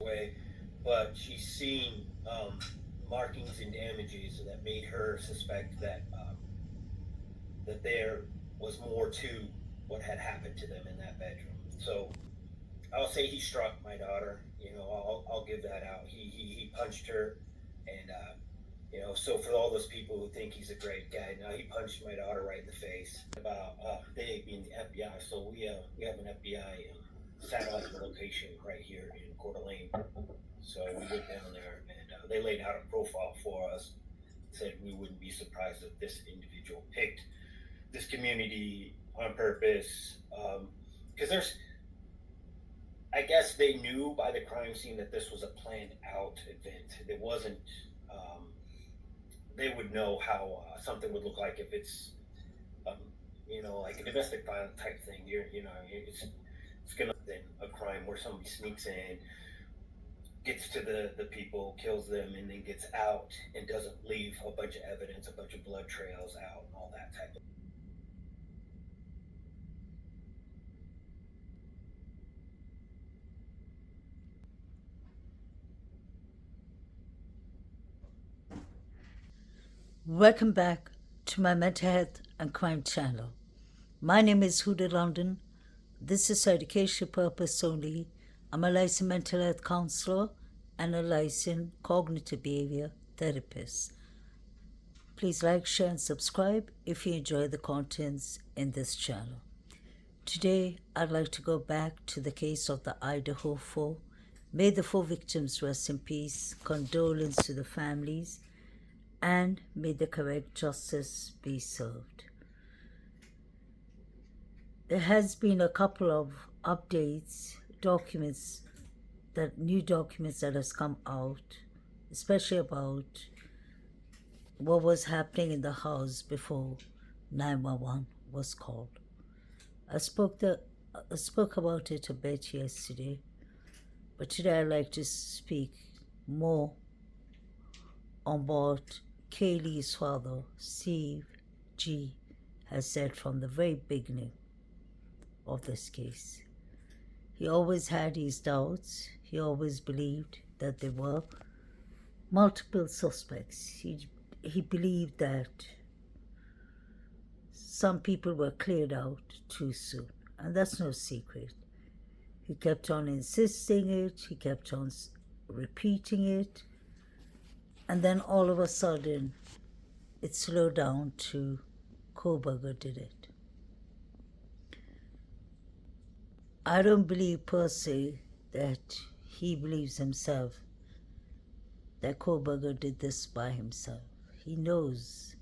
way, but she's seen markings and damages that made her suspect that there was more to what had happened to them in that bedroom. So I'll say he struck my daughter. I'll give that out. He punched her, and so for all those people who think he's a great guy, now he punched my daughter right in the face. About they being the FBI, so we have an FBI satellite location right here in Coeur d'Alene. So we went down there, and they laid out a profile for us. Said we wouldn't be surprised if this individual picked this community on purpose, because there's, I guess they knew by the crime scene that this was a planned out event. It wasn't. Um, they would know how something would look like if it's, um, like a domestic violence type thing. It's gonna then a crime where somebody sneaks in, gets to the people, kills them, and then gets out and doesn't leave a bunch of evidence, a bunch of blood trails out, and all that type of. Welcome back to my mental health and crime channel. My name is Huda London. This is for educational purpose only. I'm a licensed mental health counselor and a licensed cognitive behavior therapist. Please like, share, and subscribe if you enjoy the contents in this channel. Today, I'd like to go back to the case of the Idaho 4. May the 4 victims rest in peace, condolence to the families, and may the correct justice be served. There has been a couple of updates, new documents that has come out, especially about what was happening in the house before 911 was called. I spoke about it a bit yesterday, but today I'd like to speak more on what Kaylee's father, Steve G., has said from the very beginning of this case. He always had his doubts. He always believed that there were multiple suspects. He believed that some people were cleared out too soon, and that's no secret. He kept on insisting it, he kept on repeating it, and then all of a sudden it slowed down to Koberger did it. I don't believe per se that he believes himself that Koberger did this by himself. He knows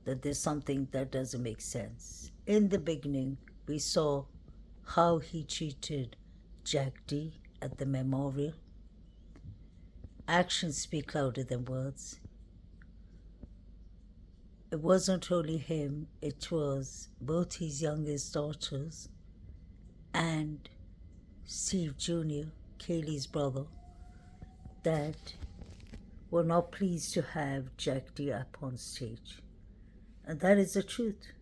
that there's something that doesn't make sense. In the beginning, we saw how he treated Jack D at the memorial. Actions speak louder than words. It wasn't only him, it was both his youngest daughters and Steve Jr., Kaylee's brother, that were not pleased to have Jack D up on stage. And that is the truth.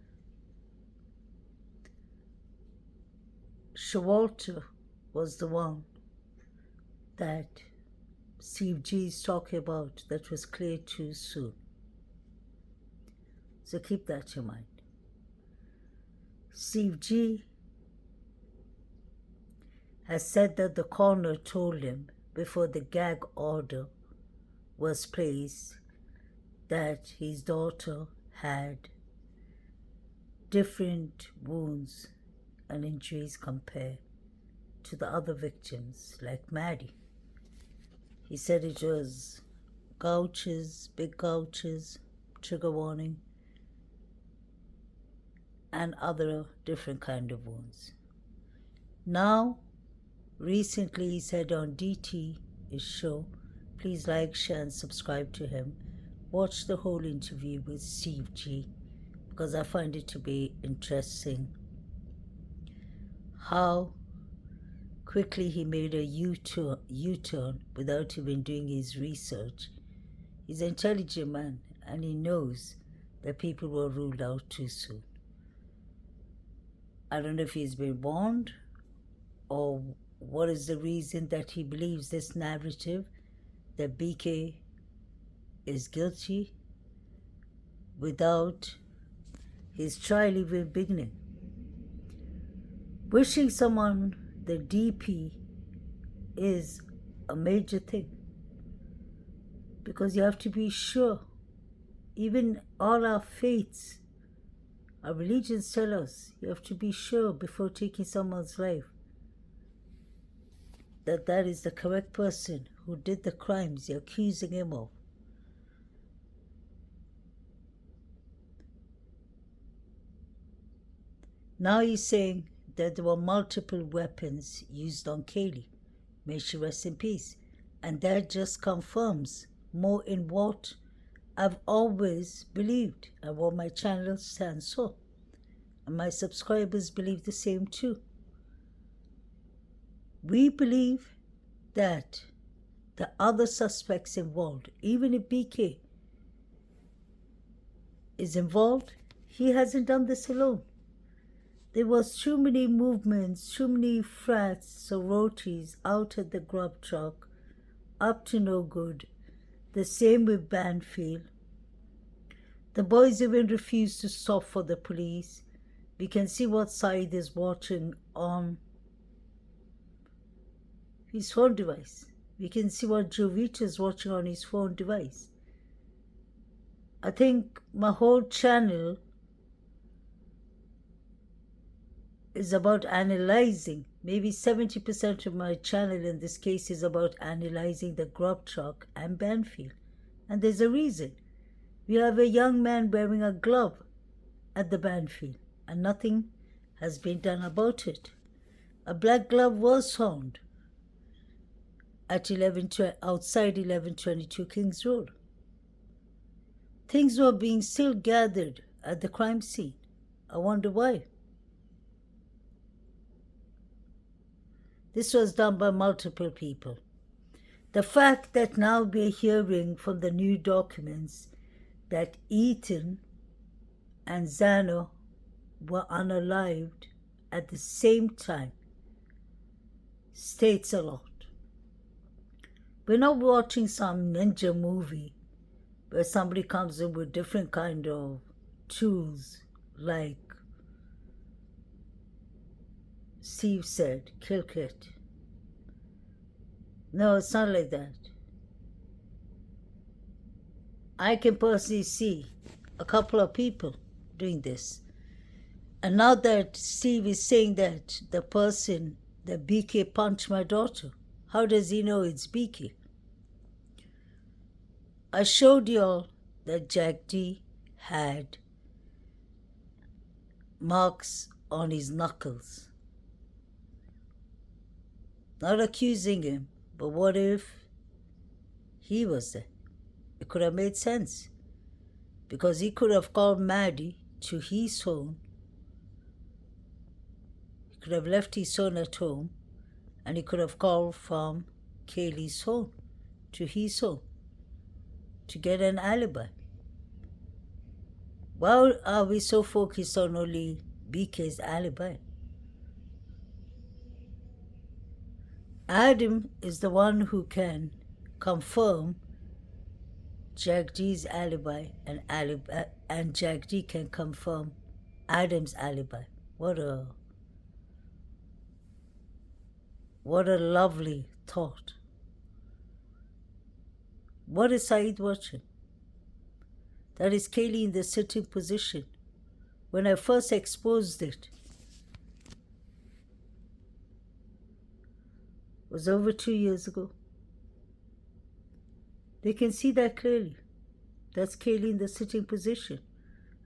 Showalter was the one that Steve G is talking about that was cleared too soon. So keep that in mind. Steve G has said that the coroner told him before the gag order was placed that his daughter had different wounds and injuries compared to the other victims, like Maddie. He said it was gouges, big gouges, trigger warning, and other different kind of wounds. Now, recently he said on DT, his show, please like, share, and subscribe to him. Watch the whole interview with Steve G, because I find it to be interesting how quickly he made a U-turn without even doing his research. He's an intelligent man, and he knows that people were ruled out too soon. I don't know if he's been warned or what is the reason that he believes this narrative that BK is guilty without his trial even beginning. Wishing someone the DP is a major thing, because you have to be sure. Even all our faiths, our religions tell us you have to be sure before taking someone's life that that is the correct person who did the crimes you're accusing him of. Now he's saying that there were multiple weapons used on Kaylee. May she rest in peace. And that just confirms more in what I've always believed and what my channel stands for. And my subscribers believe the same too. We believe that the other suspects involved, even if BK is involved, he hasn't done this alone. There was too many movements, too many frats, sororities out at the grub truck, up to no good. The same with Banfield. The boys even refused to stop for the police. We can see what Saeed is watching on his phone device. We can see what Jovita is watching on his phone device. I think my whole channel is about analyzing. Maybe 70% of my channel in this case is about analyzing the grub truck and Banfield. And there's a reason. We have a young man wearing a glove at the Banfield, and nothing has been done about it. A black glove was found at outside 1122 Kings Road. Things were being still gathered at the crime scene. I wonder why. This was done by multiple people. The fact that now we're hearing from the new documents that Ethan and Zano were unalived at the same time states a lot. We're not watching some ninja movie where somebody comes in with different kind of tools, like Steve said, kill kit. No, it's not like that. I can personally see a couple of people doing this. And now that Steve is saying that the person, that BK punched my daughter, how does he know it's BK? I showed y'all that Jack D had marks on his knuckles. Not accusing him, but what if he was there? It could have made sense, because he could have called Maddie to his home. He could have left his son at home, and he could have called from Kaylee's home to his home to get an alibi. Why are we so focused on only BK's alibi? Adam is the one who can confirm Jack D's alibi, and Jack D can confirm Adam's alibi. What a lovely thought. What is Saeed watching? That is Kaylee in the sitting position. When I first exposed it was over 2 years ago. They can see that clearly. That's Kaylee in the sitting position.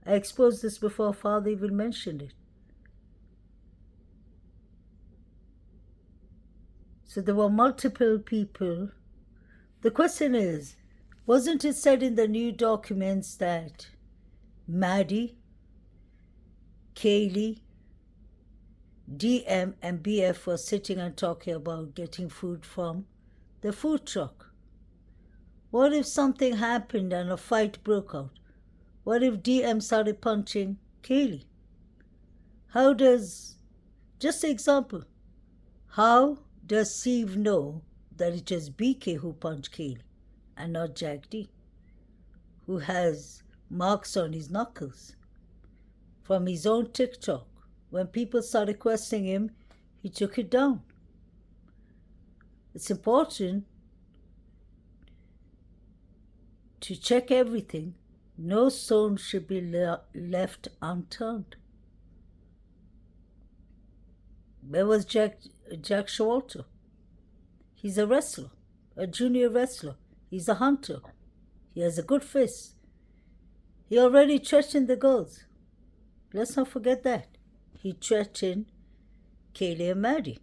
I exposed this before Father even mentioned it. So there were multiple people. The question is, wasn't it said in the new documents that Maddie, Kaylee, DM and BF were sitting and talking about getting food from the food truck? What if something happened and a fight broke out? What if DM started punching Kaylee? How does, just an example, how does Steve know that it was BK who punched Kaylee and not Jack D, who has marks on his knuckles from his own TikTok? When people started questioning him, he took it down. It's important to check everything. No stone should be left unturned. Where was Jack Showalter? He's a wrestler, a junior wrestler. He's a hunter. He has a good fist. He already threatened the girls. Let's not forget that. He threatened Kaylee and Maddie.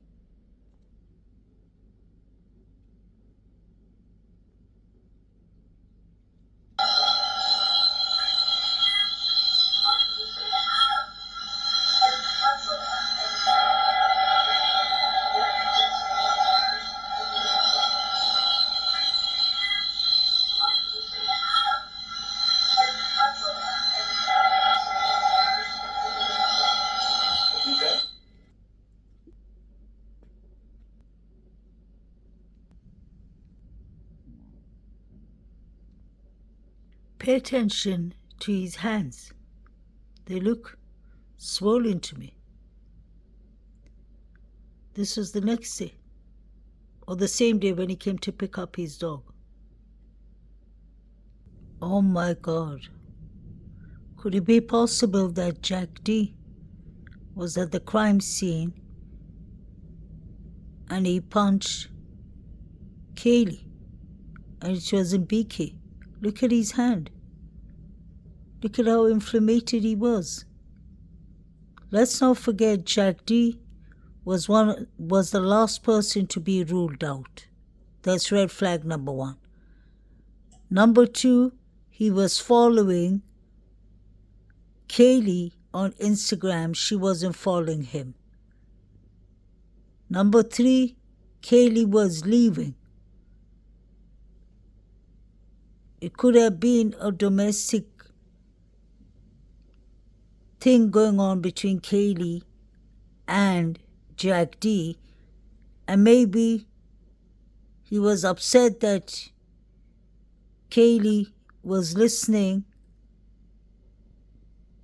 Pay attention to his hands. They look swollen to me. This was the next day, or the same day when he came to pick up his dog. Oh my God. Could it be possible that Jack D was at the crime scene and he punched Kaylee and it wasn't BK? Look at his hand. Look at how inflamed he was. Let's not forget Jack D was the last person to be ruled out. That's red flag number 1. Number 2, he was following Kaylee on Instagram. She wasn't following him. Number 3, Kaylee was leaving. It could have been a domestic thing going on between Kaylee and Jack D, and maybe he was upset that Kaylee was listening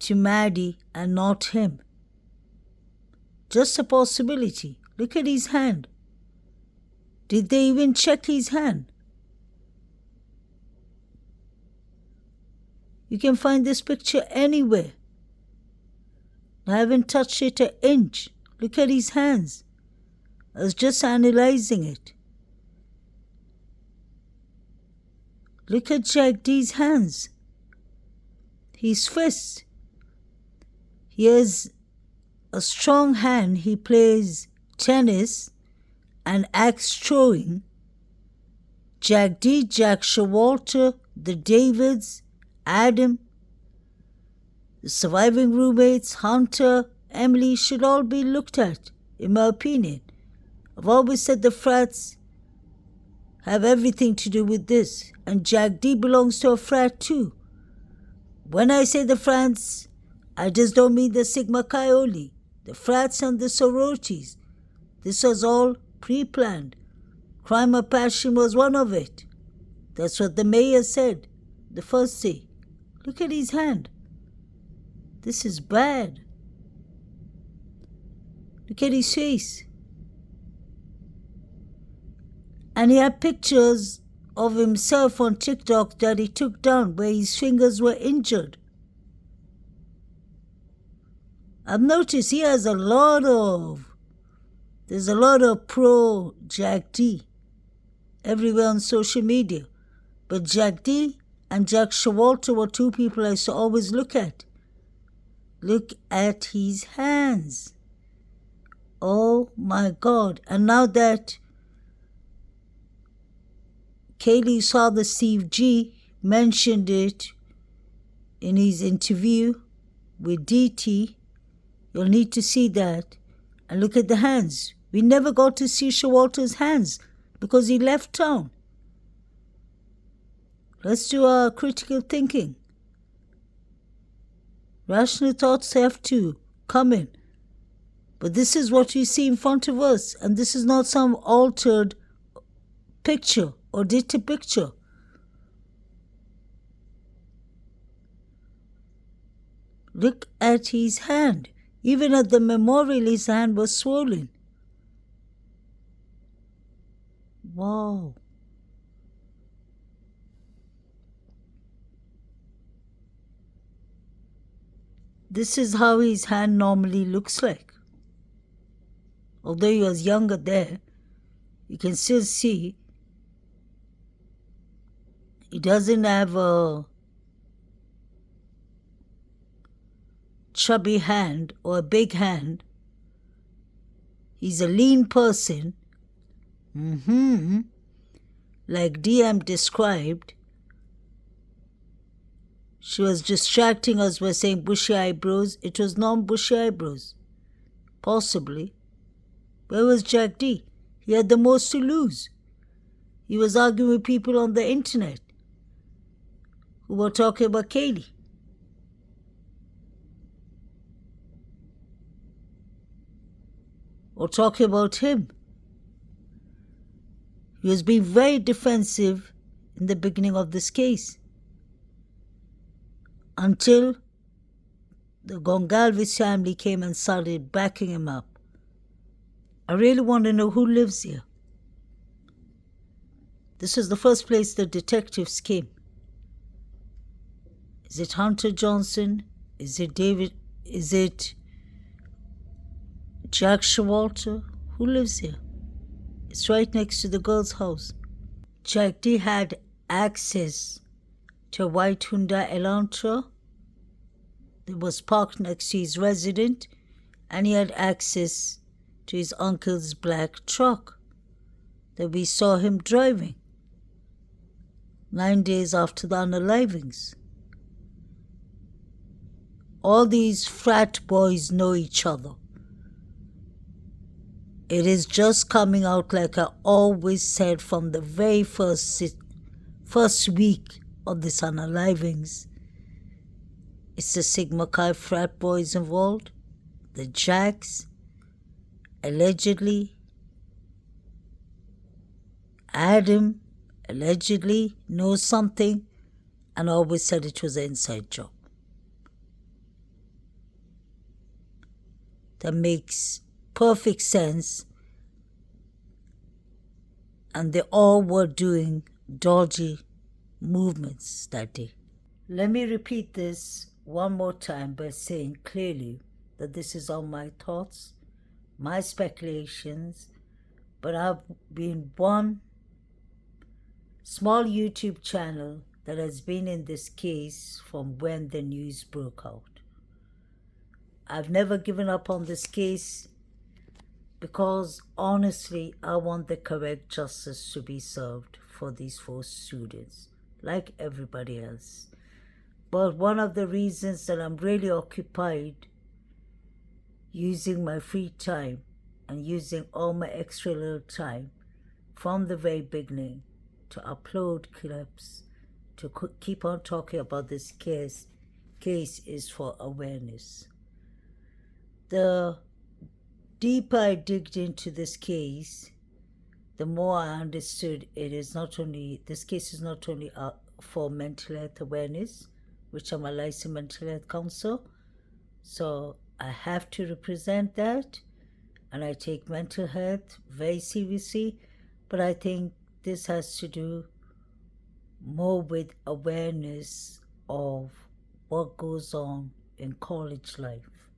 to Maddie and not him. Just a possibility. Look at his hand. Did they even check his hand? You can find this picture anywhere. I haven't touched it an inch. Look at his hands. I was just analyzing it. Look at Jack D's hands. His fist. He has a strong hand. He plays tennis and axe throwing. Jack D, Jack Showalter, the Davids, Adam, the surviving roommates, Hunter, Emily should all be looked at, in my opinion. I've always said the frats have everything to do with this, and Jack D belongs to a frat too. When I say the frats, I just don't mean the Sigma Chi only, the frats and the sororities. This was all pre-planned. Crime of passion was one of it. That's what the mayor said the first day. Look at his hand. This is bad. Look at his face. And he had pictures of himself on TikTok that he took down where his fingers were injured. I've noticed he has there's a lot of pro Jack D everywhere on social media. But Jack D and Jack Showalter were two people I used to always look at. Look at his hands. Oh my God. And now that Kaylee's father, Steve G, mentioned it in his interview with DT, you'll need to see that. And look at the hands. We never got to see Showalter's hands because he left town. Let's do our critical thinking. Rational thoughts have to come in. But this is what you see in front of us, and this is not some altered picture or dated picture. Look at his hand. Even at the memorial, his hand was swollen. Wow. This is how his hand normally looks like. Although he was younger there, you can still see he doesn't have a chubby hand or a big hand. He's a lean person. Like DM described, she was distracting us by saying bushy eyebrows. It was non-bushy eyebrows. Possibly. Where was Jack D? He had the most to lose. He was arguing with people on the internet who were talking about Kaylee. Or talking about him. He was being very defensive in the beginning of this case. Until the Gongalves family came and started backing him up. I really want to know who lives here. This is the first place the detectives came. Is it Hunter Johnson? Is it David? Is it Jack Showalter? Who lives here? It's right next to the girl's house. Jack D had access to a white Hyundai Elantra that was parked next to his residence, and he had access to his uncle's black truck that we saw him driving 9 days after the unalivings. All these frat boys know each other. It is just coming out like I always said from the very first week of this unalivings. It's the Sigma Chi frat boys involved, the Jacks, allegedly. Adam allegedly knows something and always said it was an inside job. That makes perfect sense, and they all were doing dodgy movements that day. Let me repeat this one more time by saying clearly that this is all my thoughts, my speculations, but I've been one small YouTube channel that has been in this case from when the news broke out. I've never given up on this case because honestly, I want the correct justice to be served for these 4 students, like everybody else. But one of the reasons that I'm really occupied using my free time and using all my extra little time from the very beginning to upload clips, to keep on talking about this case is for awareness. The deeper I digged into this case, the more I understood this case is not only for mental health awareness, which I'm a licensed mental health counselor, so I have to represent that, and I take mental health very seriously, but I think this has to do more with awareness of what goes on in college life,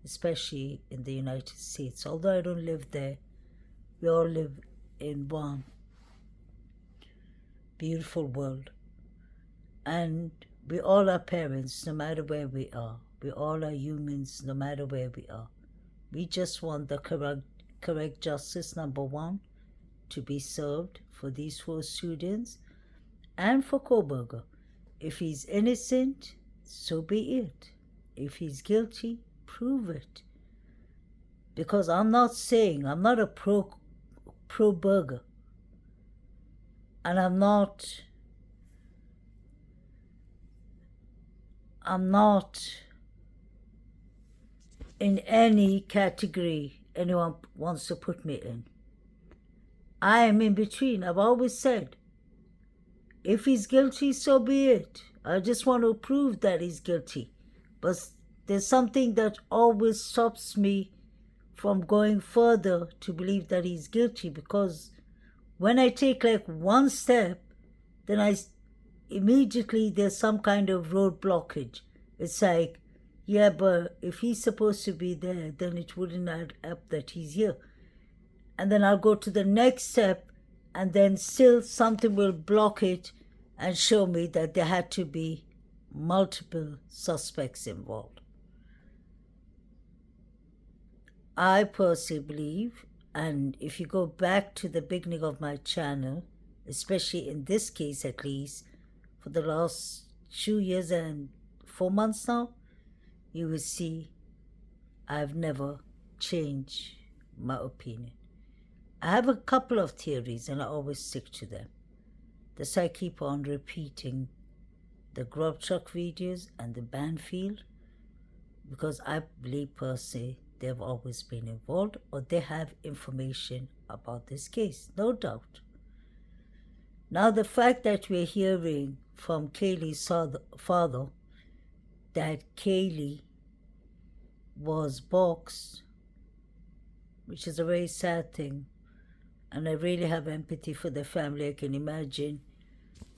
especially in the United States. Although I don't live there, we all live in one beautiful world. And we all are parents no matter where we are. We all are humans no matter where we are. We just want the correct justice, number one, to be served for these 4 students and for Koberger. If he's innocent, so be it. If he's guilty, prove it. Because I'm not a pro burger, and I'm not in any category anyone wants to put me in. I am in between. I've always said, if he's guilty, so be it. I just want to prove that he's guilty. But there's something that always stops me from going further to believe that he's guilty, because when I take like one step, then immediately there's some kind of road blockage. It's like, yeah, but if he's supposed to be there, then it wouldn't add up that he's here. And then I'll go to the next step, and then still something will block it and show me that there had to be multiple suspects involved. I personally believe, and if you go back to the beginning of my channel, especially in this case at least, for the last 2 years and 4 months now, you will see I've never changed my opinion. I have a couple of theories and I always stick to them. Thus I keep on repeating the grub truck videos and the Banfield, because I believe per se they've always been involved, or they have information about this case, no doubt. Now the fact that we're hearing from Kaylee's father that Kaylee was boxed, which is a very sad thing, and I really have empathy for the family. I can imagine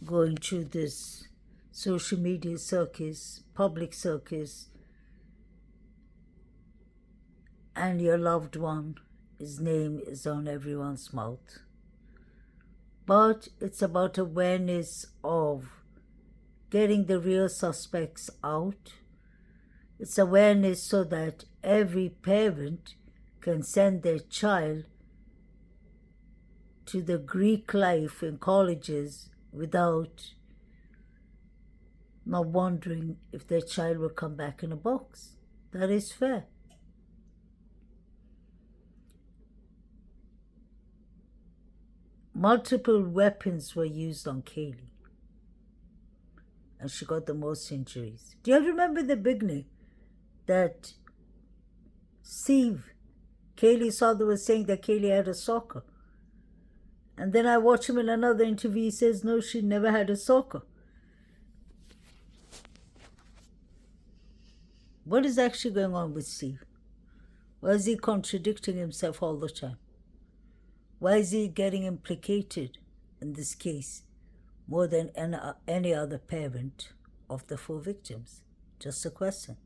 going through this social media circus, public circus, and your loved one, his name is on everyone's mouth. But it's about awareness of getting the real suspects out. It's awareness so that every parent can send their child to the Greek life in colleges without not wondering if their child will come back in a box. That is fair. Multiple weapons were used on Kaylee, and she got the most injuries. Do you remember in the beginning that Steve, Kaylee's father, was saying that Kaylee had a soccer? And then I watch him in another interview, he says, no, she never had a soccer. What is actually going on with Steve? Why is he contradicting himself all the time? Why is he getting implicated in this case more than any other parent of the 4 victims? Just a question.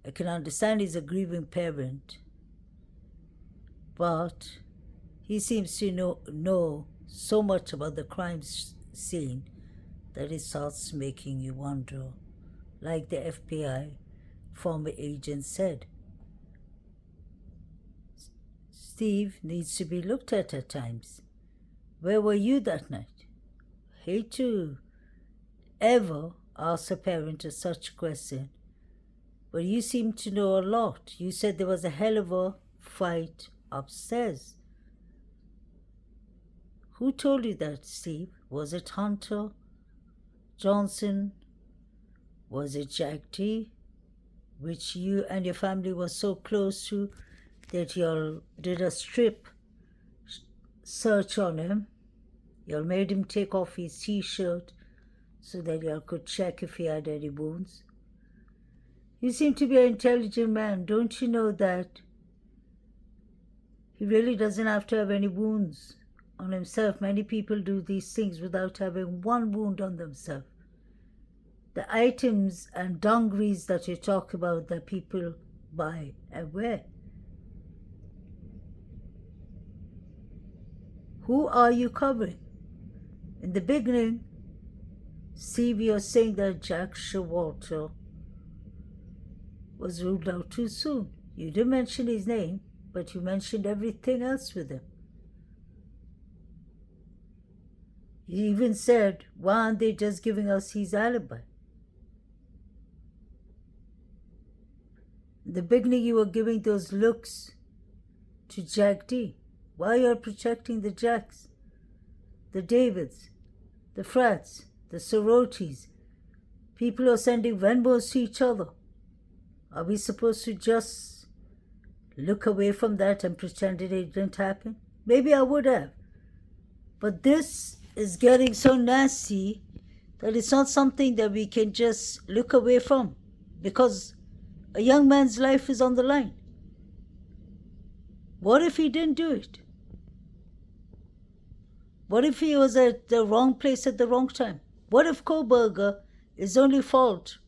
I can understand he's a grieving parent, but he seems to know so much about the crime scene that it starts making you wonder, like the FBI former agent said. Steve needs to be looked at times. Where were you that night? Hate to ever ask a parent such a question, but you seem to know a lot. You said there was a hell of a fight upstairs. Who told you that, Steve? Was it Hunter Johnson? Was it Jack T, which you and your family were so close to that y'all did a strip search on him? Y'all made him take off his t-shirt so that y'all could check if he had any wounds. You seem to be an intelligent man. Don't you know that he really doesn't have to have any wounds on himself? Many people do these things without having one wound on themselves. The items and dungarees that you talk about that people buy and wear, who are you covering? In the beginning, Steve, you're saying that Jack Showalter was ruled out too soon. You didn't mention his name, but you mentioned everything else with him. You even said, why aren't they just giving us his alibi? In the beginning, you were giving those looks to Jack D. Why are you protecting the Jacks, the Davids, the Frats, the sororities? People are sending Venmos to each other. Are we supposed to just look away from that and pretend it didn't happen? Maybe I would have. But this is getting so nasty that it's not something that we can just look away from, because a young man's life is on the line. What if he didn't do it? What if he was at the wrong place at the wrong time? What if Koberger, his only fault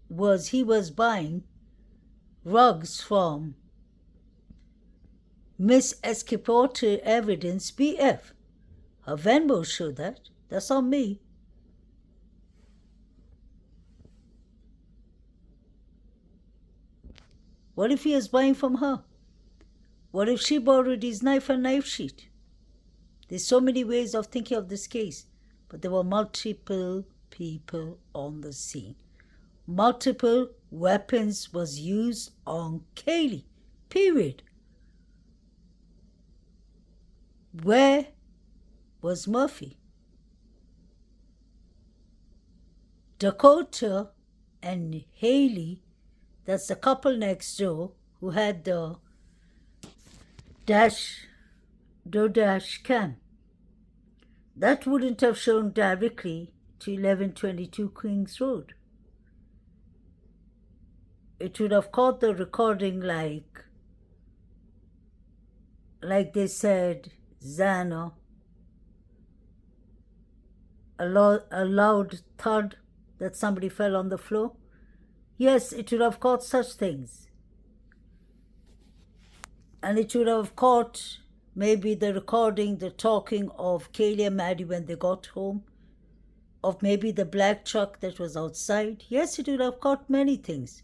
was he was buying rugs from Miss Escaporte Evidence BF? Her Venmo showed that. That's on me. What if he was buying from her? What if she borrowed his knife and knife sheet? There's so many ways of thinking of this case, but there were multiple people on the scene. Multiple weapons was used on Kaylee, period. Where was Murphy? Dakota and Haley, that's the couple next door who had the DoorDash cam. That wouldn't have shown directly to 1122 Queens Road. It would have caught the recording like they said, Xana, a loud thud that somebody fell on the floor. Yes, it would have caught such things. And it would have caught maybe the recording, the talking of Kaylee and Maddie when they got home, of maybe the black truck that was outside. Yes, it would have caught many things,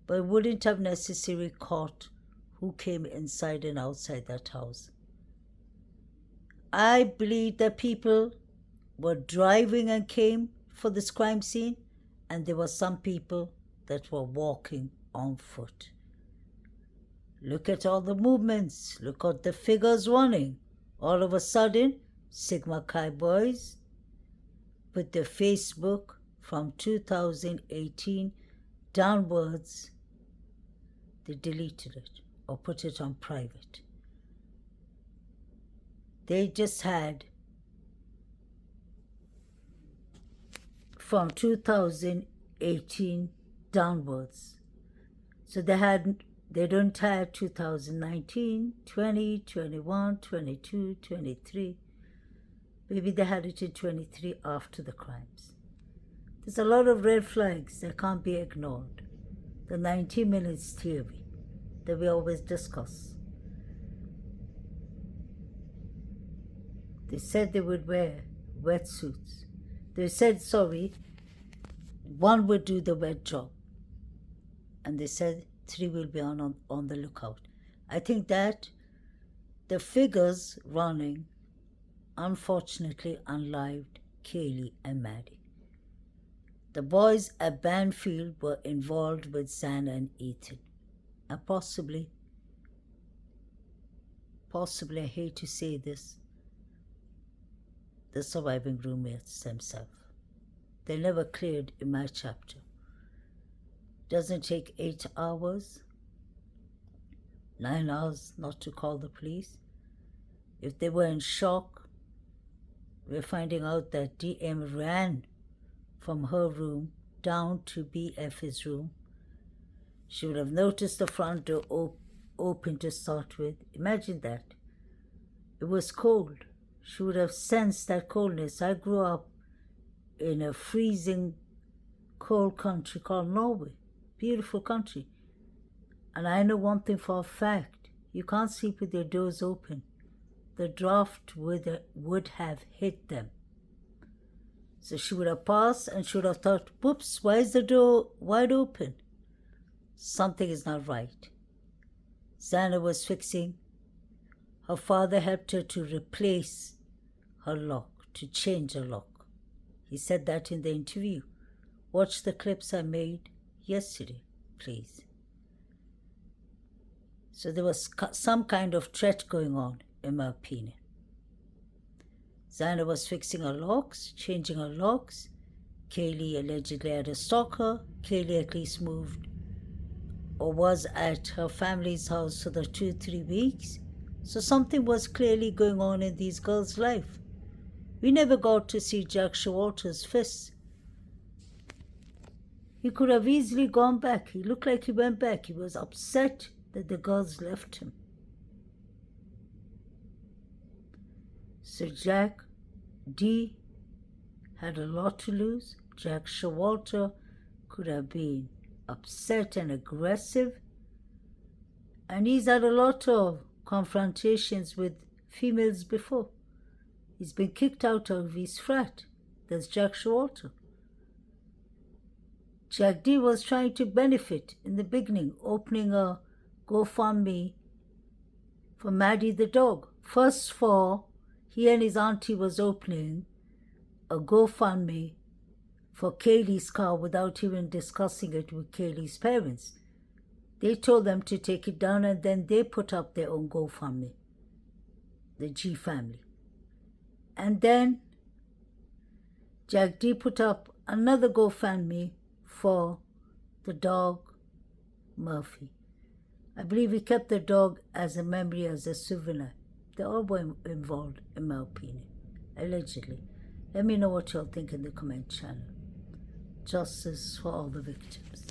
but it wouldn't have necessarily caught who came inside and outside that house. I believe that people were driving and came for this crime scene, and there were some people that were walking on foot. Look at all the movements. Look at the figures running. All of a sudden, Sigma Chi boys with their Facebook from 2018 downwards, they deleted it or put it on private. They just had from 2018 downwards. So they don't have 2019, 20, 21, 22, 23. Maybe they had it in 23 after the crimes. There's a lot of red flags that can't be ignored. The 90 minutes theory that we always discuss. They said they would wear wetsuits. They said, one would do the wet job. And they said 3 will be on the lookout. I think that the figures running, unfortunately, unlived Kaylee and Maddie. The boys at Banfield were involved with Xana and Ethan. And possibly, I hate to say this, the surviving roommates themselves. They never cleared in my chapter. Doesn't take 8 hours, 9 hours not to call the police. If they were in shock, we're finding out that DM ran from her room down to BF's room. She would have noticed the front door open to start with. Imagine that. It was cold. She would have sensed that coldness. I grew up in a freezing cold country called Norway. Beautiful country. And I know one thing for a fact. You can't sleep with your doors open. The draft would have hit them. So she would have passed and she would have thought, whoops, why is the door wide open? Something is not right. Xana was fixing. Her father helped her to replace her lock, to change her lock. He said that in the interview. Watch the clips I made yesterday, please. So there was some kind of threat going on, in my opinion. Xana was fixing her locks, changing her locks. Kaylee allegedly had a stalker. Kaylee at least moved or was at her family's house for the 2-3 weeks. So something was clearly going on in these girls' life. We never got to see Jack Showalter's fists. He could have easily gone back. He looked like he went back. He was upset that the girls left him. So Jack D had a lot to lose. Jack Showalter could have been upset and aggressive. And he's had a lot of confrontations with females before. He's been kicked out of his frat. That's Jack Showalter. Jack D was trying to benefit in the beginning, opening a GoFundMe for Maddie the dog. First for he and his auntie was opening a GoFundMe for Kaylee's car without even discussing it with Kaylee's parents. They told them to take it down and then they put up their own GoFundMe, the G family. And then Jack D put up another GoFundMe for the dog Murphy. I believe he kept the dog as a memory, as a souvenir. They all were involved, in my opinion, allegedly. Let me know what y'all think in the comment channel. Justice for all the victims.